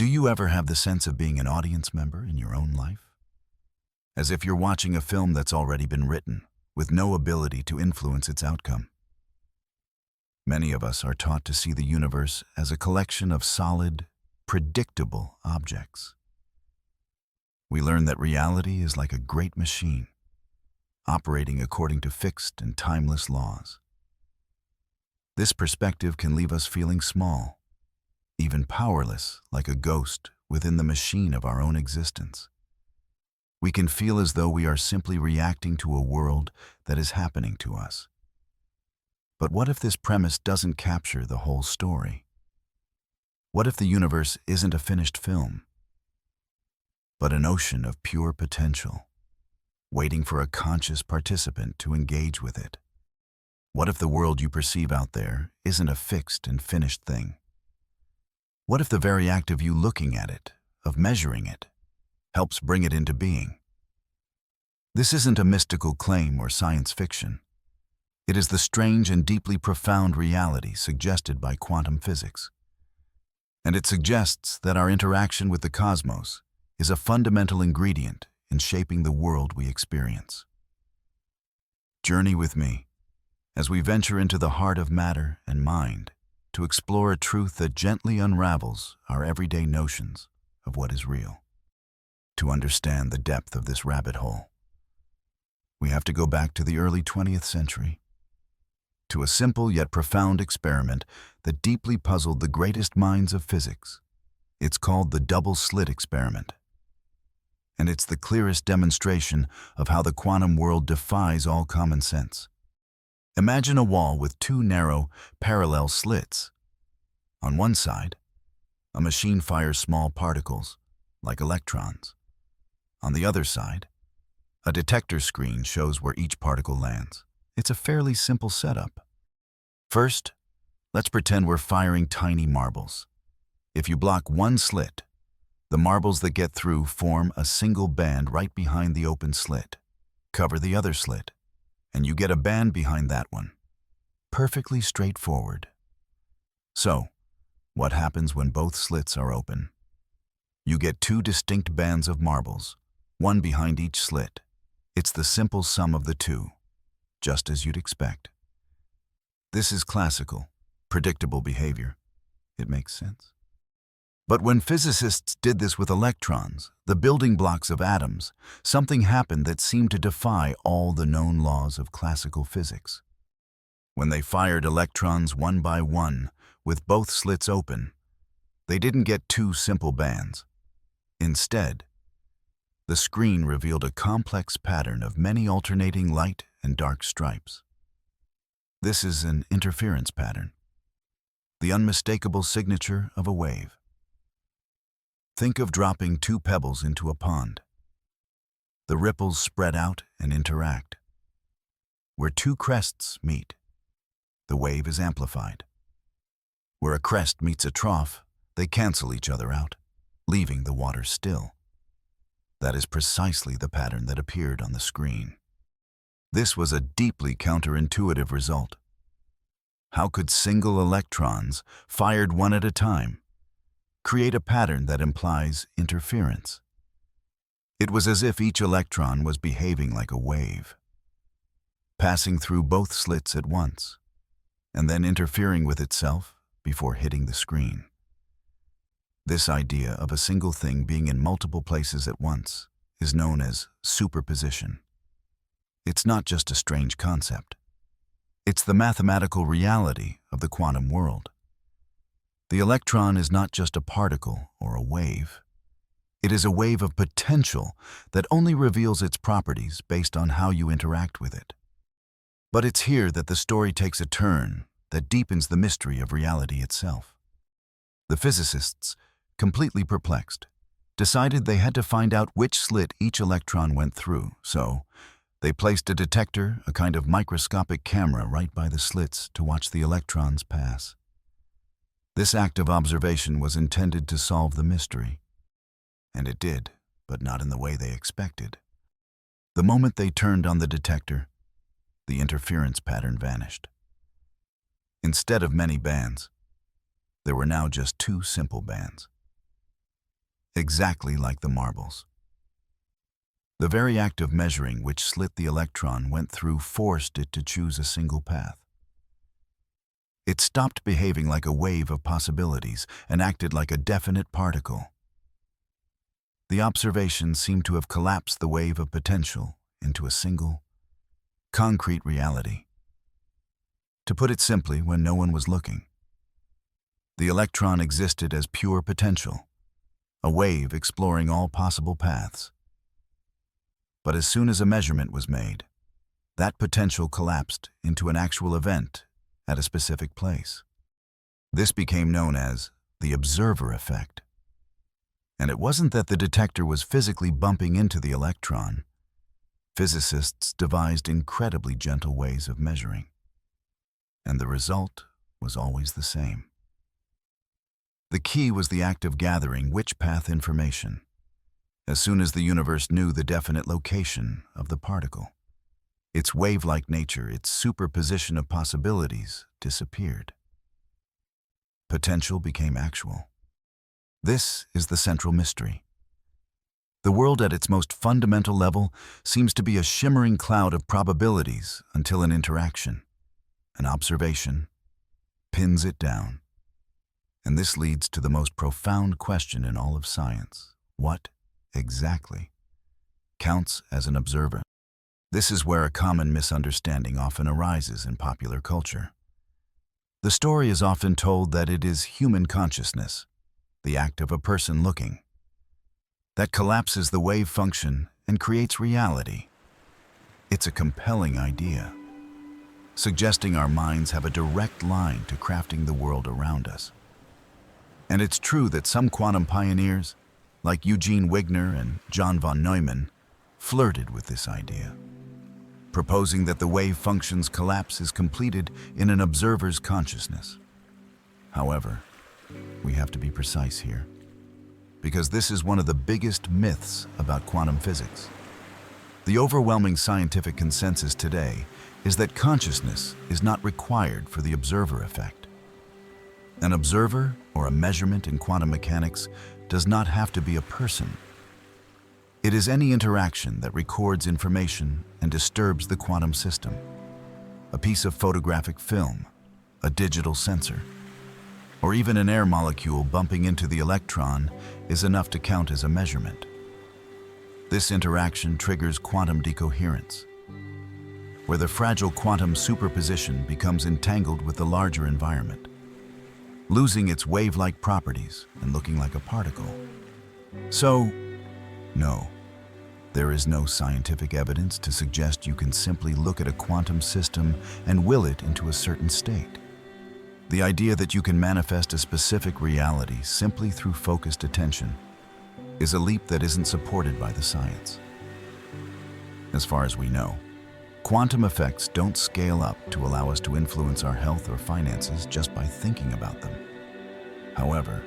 Do you ever have the sense of being an audience member in your own life? As if you're watching a film that's already been written, with no ability to influence its outcome. Many of us are taught to see the universe as a collection of solid, predictable objects. We learn that reality is like a great machine, operating according to fixed and timeless laws. This perspective can leave us feeling small, even powerless, like a ghost within the machine of our own existence. We can feel as though we are simply reacting to a world that is happening to us. But what if this premise doesn't capture the whole story? What if the universe isn't a finished film, but an ocean of pure potential, waiting for a conscious participant to engage with it? What if the world you perceive out there isn't a fixed and finished thing? What if the very act of you looking at it, of measuring it, helps bring it into being? This isn't a mystical claim or science fiction. It is the strange and deeply profound reality suggested by quantum physics. And it suggests that our interaction with the cosmos is a fundamental ingredient in shaping the world we experience. Journey with me as we venture into the heart of matter and mind to explore a truth that gently unravels our everyday notions of what is real. To understand the depth of this rabbit hole, we have to go back to the early 20th century, to a simple yet profound experiment that deeply puzzled the greatest minds of physics. It's called the double-slit experiment. And it's the clearest demonstration of how the quantum world defies all common sense. Imagine a wall with two narrow, parallel slits. On one side, a machine fires small particles, like electrons. On the other side, a detector screen shows where each particle lands. It's a fairly simple setup. First, let's pretend we're firing tiny marbles. If you block one slit, the marbles that get through form a single band right behind the open slit. Cover the other slit, and you get a band behind that one. Perfectly straightforward. So, what happens when both slits are open? You get two distinct bands of marbles, one behind each slit. It's the simple sum of the two, just as you'd expect. This is classical, predictable behavior. It makes sense. But when physicists did this with electrons, the building blocks of atoms, something happened that seemed to defy all the known laws of classical physics. When they fired electrons one by one, with both slits open, they didn't get two simple bands. Instead, the screen revealed a complex pattern of many alternating light and dark stripes. This is an interference pattern, the unmistakable signature of a wave. Think of dropping two pebbles into a pond. The ripples spread out and interact. Where two crests meet, the wave is amplified. Where a crest meets a trough, they cancel each other out, leaving the water still. That is precisely the pattern that appeared on the screen. This was a deeply counterintuitive result. How could single electrons, fired one at a time, create a pattern that implies interference? It was as if each electron was behaving like a wave, passing through both slits at once, and then interfering with itself before hitting the screen. This idea of a single thing being in multiple places at once is known as superposition. It's not just a strange concept. It's the mathematical reality of the quantum world. The electron is not just a particle or a wave. It is a wave of potential that only reveals its properties based on how you interact with it. But it's here that the story takes a turn that deepens the mystery of reality itself. The physicists, completely perplexed, decided they had to find out which slit each electron went through, so they placed a detector, a kind of microscopic camera, right by the slits to watch the electrons pass. This act of observation was intended to solve the mystery. And it did, but not in the way they expected. The moment they turned on the detector, the interference pattern vanished. Instead of many bands, there were now just two simple bands. exactly like the marbles. The very act of measuring which slit the electron went through forced it to choose a single path. It stopped behaving like a wave of possibilities and acted like a definite particle. The observation seemed to have collapsed the wave of potential into a single, concrete reality. To put it simply, when no one was looking, the electron existed as pure potential, a wave exploring all possible paths. But as soon as a measurement was made, that potential collapsed into an actual event at a specific place. This became known as the observer effect. And it wasn't that the detector was physically bumping into the electron. Physicists devised incredibly gentle ways of measuring. And the result was always the same. The key was the act of gathering which path information. As soon as the universe knew the definite location of the particle, its wave-like nature, its superposition of possibilities, disappeared. Potential became actual. This is the central mystery. The world at its most fundamental level seems to be a shimmering cloud of probabilities until an interaction, an observation, pins it down. And this leads to the most profound question in all of science. What exactly counts as an observer? This is where a common misunderstanding often arises in popular culture. The story is often told that it is human consciousness, the act of a person looking, that collapses the wave function and creates reality. It's a compelling idea, suggesting our minds have a direct line to crafting the world around us. And it's true that some quantum pioneers, like Eugene Wigner and John von Neumann, flirted with this idea, proposing that the wave function's collapse is completed in an observer's consciousness. However, we have to be precise here, because this is one of the biggest myths about quantum physics. The overwhelming scientific consensus today is that consciousness is not required for the observer effect. An observer, or a measurement in quantum mechanics, does not have to be a person. It is any interaction that records information and disturbs the quantum system. A piece of photographic film, a digital sensor, or even an air molecule bumping into the electron is enough to count as a measurement. This interaction triggers quantum decoherence, where the fragile quantum superposition becomes entangled with the larger environment, losing its wave-like properties and looking like a particle. So, no, there is no scientific evidence to suggest you can simply look at a quantum system and will it into a certain state. The idea that you can manifest a specific reality simply through focused attention is a leap that isn't supported by the science. As far as we know, quantum effects don't scale up to allow us to influence our health or finances just by thinking about them. However,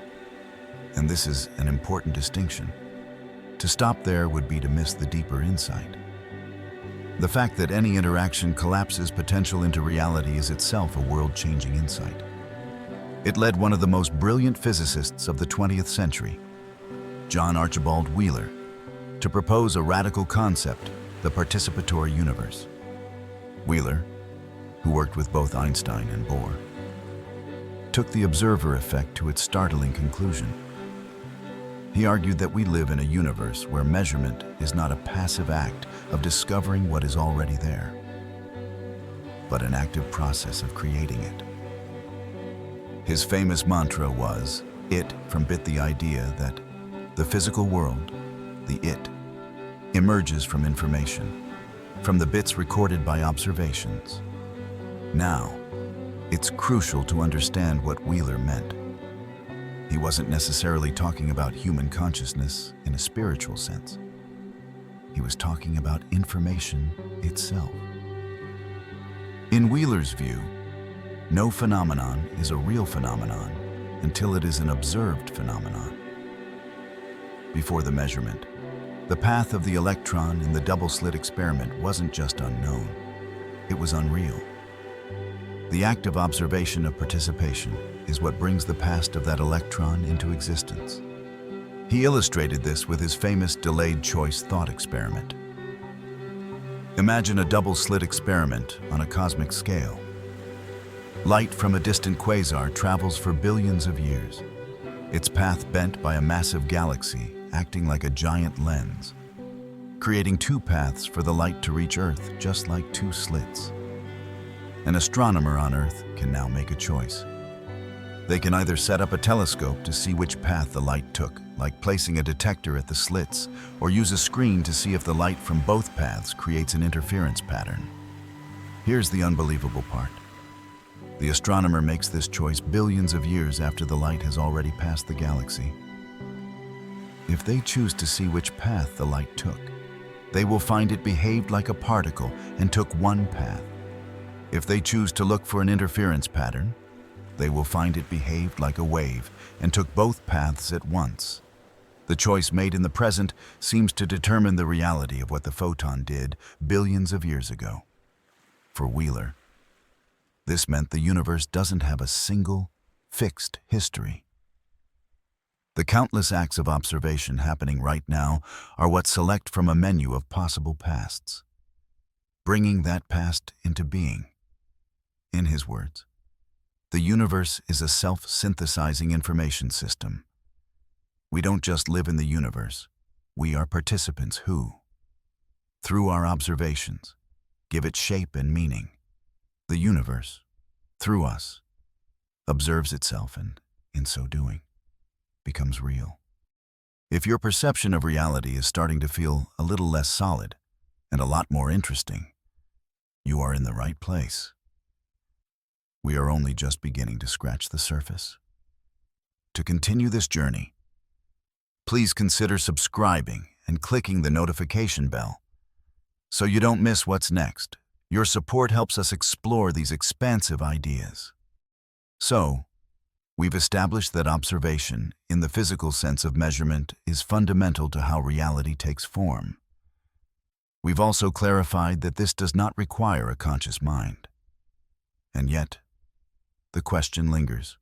and this is an important distinction, to stop there would be to miss the deeper insight. The fact that any interaction collapses potential into reality is itself a world-changing insight. It led one of the most brilliant physicists of the 20th century, John Archibald Wheeler, to propose a radical concept, the participatory universe. Wheeler, who worked with both Einstein and Bohr, took the observer effect to its startling conclusion. He argued that we live in a universe where measurement is not a passive act of discovering what is already there, but an active process of creating it. His famous mantra was, "It," from bit the idea that the physical world, the it, emerges from information, from the bits recorded by observations. Now, it's crucial to understand what Wheeler meant. He wasn't necessarily talking about human consciousness in a spiritual sense. He was talking about information itself. In Wheeler's view, no phenomenon is a real phenomenon until it is an observed phenomenon. Before the measurement, the path of the electron in the double-slit experiment wasn't just unknown, it was unreal. The act of observation of participation is what brings the past of that electron into existence. He illustrated this with his famous delayed choice thought experiment. Imagine a double-slit experiment on a cosmic scale. Light from a distant quasar travels for billions of years, its path bent by a massive galaxy acting like a giant lens, creating two paths for the light to reach Earth, just like two slits. An astronomer on Earth can now make a choice. They can either set up a telescope to see which path the light took, like placing a detector at the slits, or use a screen to see if the light from both paths creates an interference pattern. Here's the unbelievable part. The astronomer makes this choice billions of years after the light has already passed the galaxy. If they choose to see which path the light took, they will find it behaved like a particle and took one path. If they choose to look for an interference pattern, they will find it behaved like a wave and took both paths at once. The choice made in the present seems to determine the reality of what the photon did billions of years ago. For Wheeler, this meant the universe doesn't have a single, fixed history. The countless acts of observation happening right now are what select from a menu of possible pasts, bringing that past into being. In his words, the universe is a self-synthesizing information system. We don't just live in the universe, we are participants who, through our observations, give it shape and meaning. The universe, through us, observes itself and, in so doing, becomes real. If your perception of reality is starting to feel a little less solid and a lot more interesting, you are in the right place. We are only just beginning to scratch the surface. To continue this journey, please consider subscribing and clicking the notification bell so you don't miss what's next. Your support helps us explore these expansive ideas. So, we've established that observation, in the physical sense of measurement, is fundamental to how reality takes form. We've also clarified that this does not require a conscious mind. And yet, the question lingers.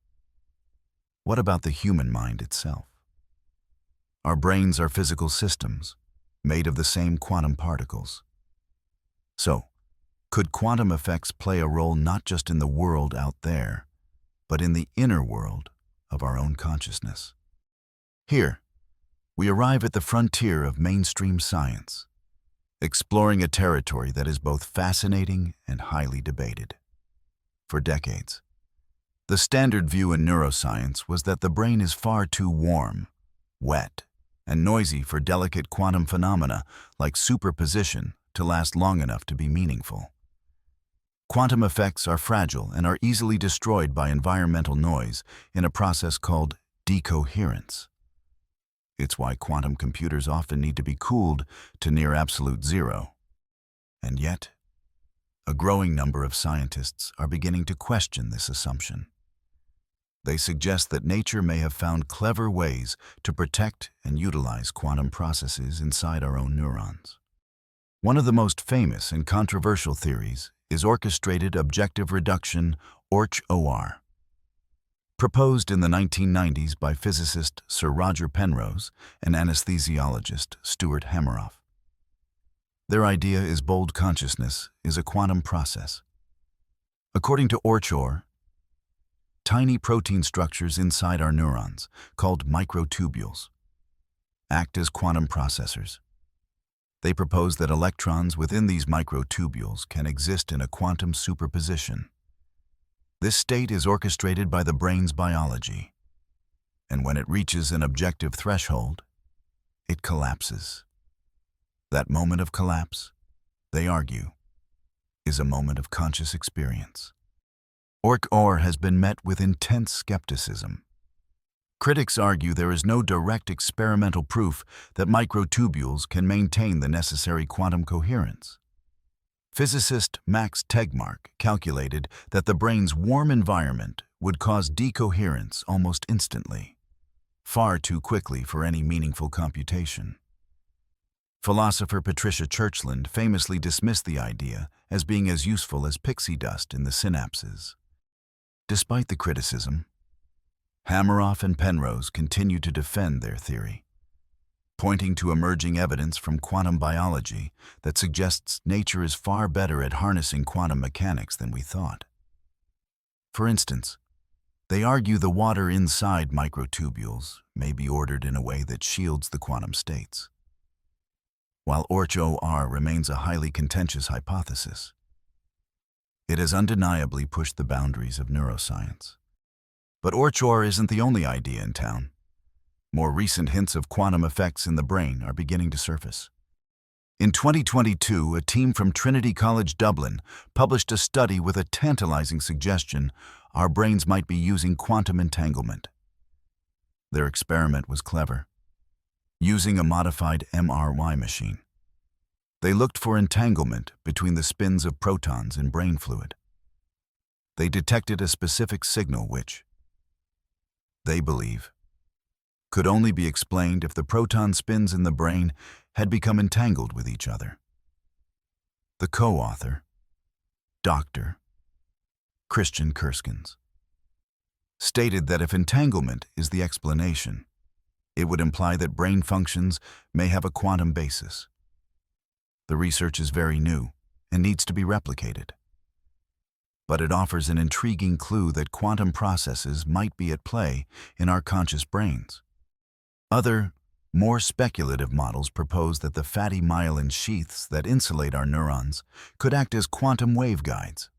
What about the human mind itself? Our brains are physical systems, made of the same quantum particles. So, could quantum effects play a role not just in the world out there, but in the inner world of our own consciousness? Here, we arrive at the frontier of mainstream science, exploring a territory that is both fascinating and highly debated. For decades, the standard view in neuroscience was that the brain is far too warm, wet, and noisy for delicate quantum phenomena like superposition to last long enough to be meaningful. Quantum effects are fragile and are easily destroyed by environmental noise in a process called decoherence. It's why quantum computers often need to be cooled to near absolute zero. And yet, a growing number of scientists are beginning to question this assumption. They suggest that nature may have found clever ways to protect and utilize quantum processes inside our own neurons. One of the most famous and controversial theories is orchestrated objective reduction, OR. Proposed in the 1990s by physicist Sir Roger Penrose and anesthesiologist Stuart Hameroff. Their idea is bold consciousness is a quantum process. According to OR, tiny protein structures inside our neurons, called microtubules, act as quantum processors. They propose that electrons within these microtubules can exist in a quantum superposition. This state is orchestrated by the brain's biology, and when it reaches an objective threshold, it collapses. That moment of collapse, they argue, is a moment of conscious experience. OR has been met with intense skepticism. Critics argue there is no direct experimental proof that microtubules can maintain the necessary quantum coherence. Physicist Max Tegmark calculated that the brain's warm environment would cause decoherence almost instantly, far too quickly for any meaningful computation. Philosopher Patricia Churchland famously dismissed the idea as being as useful as pixie dust in the synapses. Despite the criticism, Hameroff and Penrose continue to defend their theory, pointing to emerging evidence from quantum biology that suggests nature is far better at harnessing quantum mechanics than we thought. For instance, they argue the water inside microtubules may be ordered in a way that shields the quantum states. While OR remains a highly contentious hypothesis, it has undeniably pushed the boundaries of neuroscience. But OR isn't the only idea in town. More recent hints of quantum effects in the brain are beginning to surface. In 2022, a team from Trinity College Dublin published a study with a tantalizing suggestion our brains might be using quantum entanglement. Their experiment was clever. Using a modified MRI machine, they looked for entanglement between the spins of protons in brain fluid. They detected a specific signal which, they believe, could only be explained if the proton spins in the brain had become entangled with each other. The co-author, Dr. Christian Kerskens, stated that if entanglement is the explanation, it would imply that brain functions may have a quantum basis. The research is very new and needs to be replicated, but it offers an intriguing clue that quantum processes might be at play in our conscious brains. Other, more speculative models propose that the fatty myelin sheaths that insulate our neurons could act as quantum waveguides.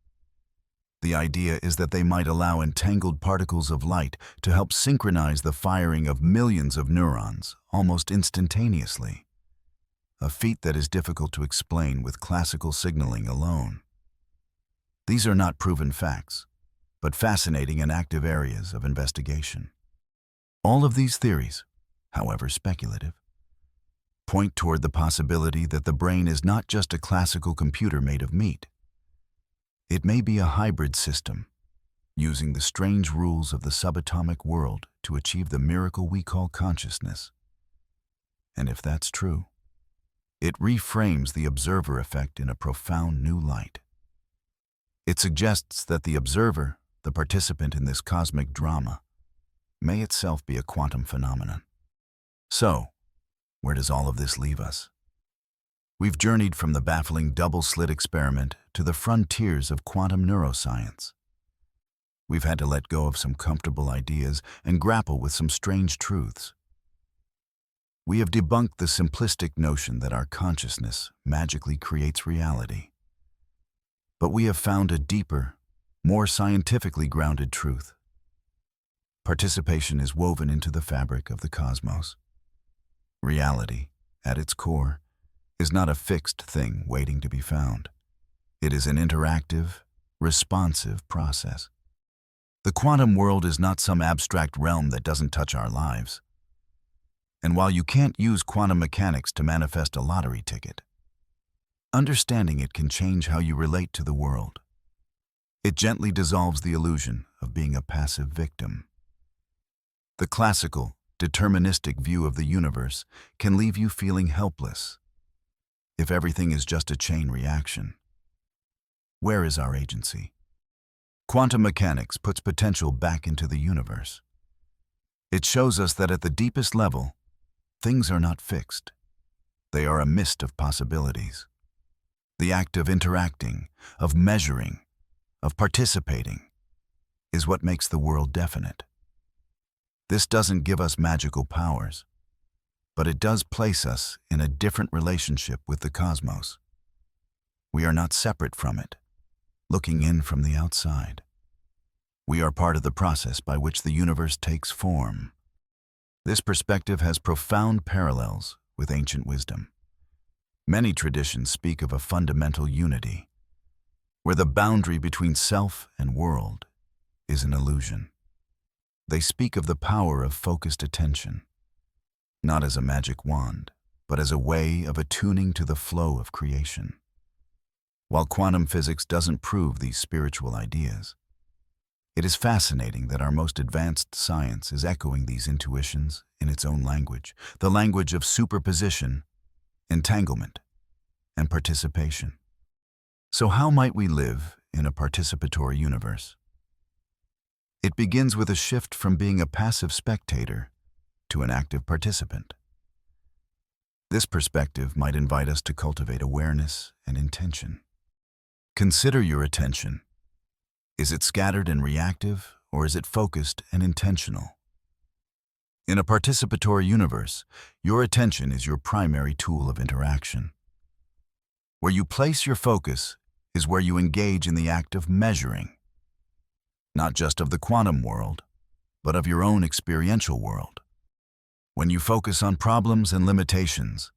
The idea is that they might allow entangled particles of light to help synchronize the firing of millions of neurons almost instantaneously, a feat that is difficult to explain with classical signaling alone. These are not proven facts, but fascinating and active areas of investigation. All of these theories, however speculative, point toward the possibility that the brain is not just a classical computer made of meat. It may be a hybrid system, using the strange rules of the subatomic world to achieve the miracle we call consciousness. And if that's true, it reframes the observer effect in a profound new light. It suggests that the observer, the participant in this cosmic drama, may itself be a quantum phenomenon. So, where does all of this leave us? We've journeyed from the baffling double-slit experiment to the frontiers of quantum neuroscience. We've had to let go of some comfortable ideas and grapple with some strange truths. We have debunked the simplistic notion that our consciousness magically creates reality. But we have found a deeper, more scientifically grounded truth. Participation is woven into the fabric of the cosmos. Reality, at its core, is not a fixed thing waiting to be found. It is an interactive, responsive process. The quantum world is not some abstract realm that doesn't touch our lives. And while you can't use quantum mechanics to manifest a lottery ticket, understanding it can change how you relate to the world. It gently dissolves the illusion of being a passive victim. The classical, deterministic view of the universe can leave you feeling helpless. If everything is just a chain reaction, where is our agency? Quantum mechanics puts potential back into the universe. It shows us that at the deepest level, things are not fixed. They are a mist of possibilities. The act of interacting, of measuring, of participating, is what makes the world definite. This doesn't give us magical powers, but it does place us in a different relationship with the cosmos. We are not separate from it, looking in from the outside. We are part of the process by which the universe takes form. This perspective has profound parallels with ancient wisdom. Many traditions speak of a fundamental unity, where the boundary between self and world is an illusion. They speak of the power of focused attention, not as a magic wand, but as a way of attuning to the flow of creation. While quantum physics doesn't prove these spiritual ideas, it is fascinating that our most advanced science is echoing these intuitions in its own language, the language of superposition, entanglement, and participation. So how might we live in a participatory universe? It begins with a shift from being a passive spectator to an active participant. This perspective might invite us to cultivate awareness and intention. Consider your attention. Is it scattered and reactive, or is it focused and intentional? In a participatory universe, your attention is your primary tool of interaction. Where you place your focus is where you engage in the act of measuring, not just of the quantum world, but of your own experiential world. When you focus on problems and limitations,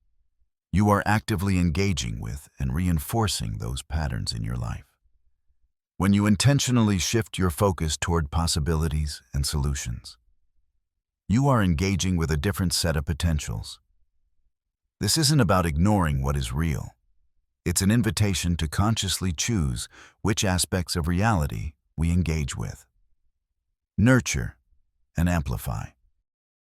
you are actively engaging with and reinforcing those patterns in your life. When you intentionally shift your focus toward possibilities and solutions, you are engaging with a different set of potentials. This isn't about ignoring what is real. It's an invitation to consciously choose which aspects of reality we engage with. Nurture and amplify.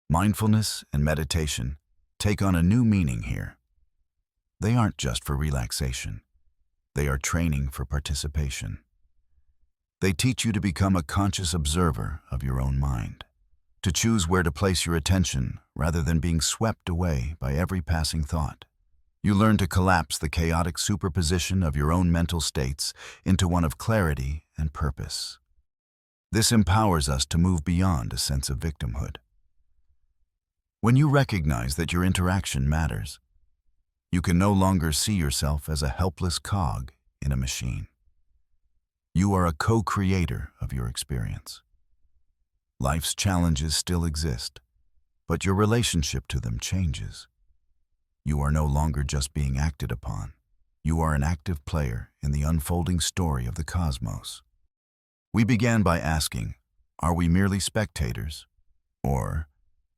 Mindfulness and meditation take on a new meaning here. They aren't just for relaxation. They are training for participation. They teach you to become a conscious observer of your own mind, to choose where to place your attention rather than being swept away by every passing thought. You learn to collapse the chaotic superposition of your own mental states into one of clarity and purpose. This empowers us to move beyond a sense of victimhood. When you recognize that your interaction matters, you can no longer see yourself as a helpless cog in a machine. You are a co-creator of your experience. Life's challenges still exist, but your relationship to them changes. You are no longer just being acted upon. You are an active player in the unfolding story of the cosmos. We began by asking, are we merely spectators? Or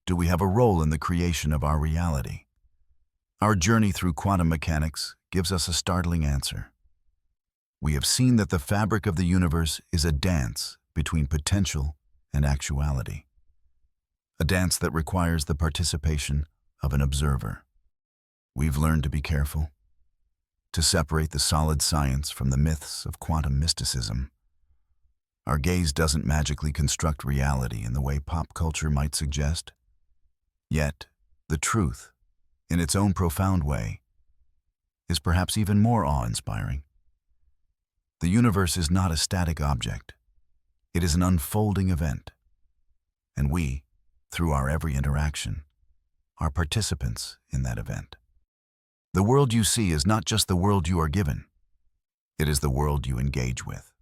do we have a role in the creation of our reality? Our journey through quantum mechanics gives us a startling answer. We have seen that the fabric of the universe is a dance between potential and actuality. A dance that requires the participation of an observer. We've learned to be careful, to separate the solid science from the myths of quantum mysticism. Our gaze doesn't magically construct reality in the way pop culture might suggest. Yet, the truth, in its own profound way, is perhaps even more awe-inspiring. The universe is not a static object. It is an unfolding event. And we, through our every interaction, are participants in that event. The world you see is not just the world you are given. It is the world you engage with.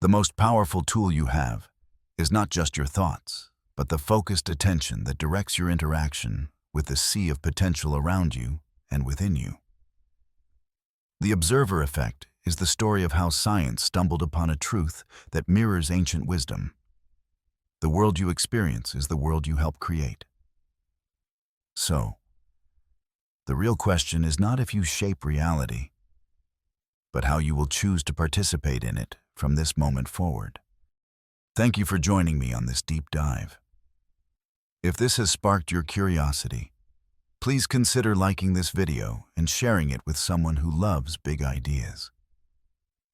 The most powerful tool you have is not just your thoughts, but the focused attention that directs your interaction with the sea of potential around you and within you. The observer effect is the story of how science stumbled upon a truth that mirrors ancient wisdom. The world you experience is the world you help create. So, the real question is not if you shape reality, but how you will choose to participate in it from this moment forward. Thank you for joining me on this deep dive. If this has sparked your curiosity, please consider liking this video and sharing it with someone who loves big ideas.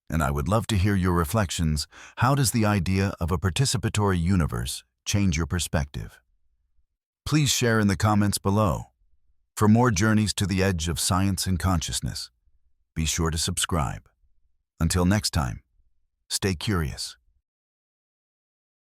And I would love to hear your reflections. How does the idea of a participatory universe change your perspective? Please share in the comments below. For more journeys to the edge of science and consciousness, be sure to subscribe. Until next time, stay curious.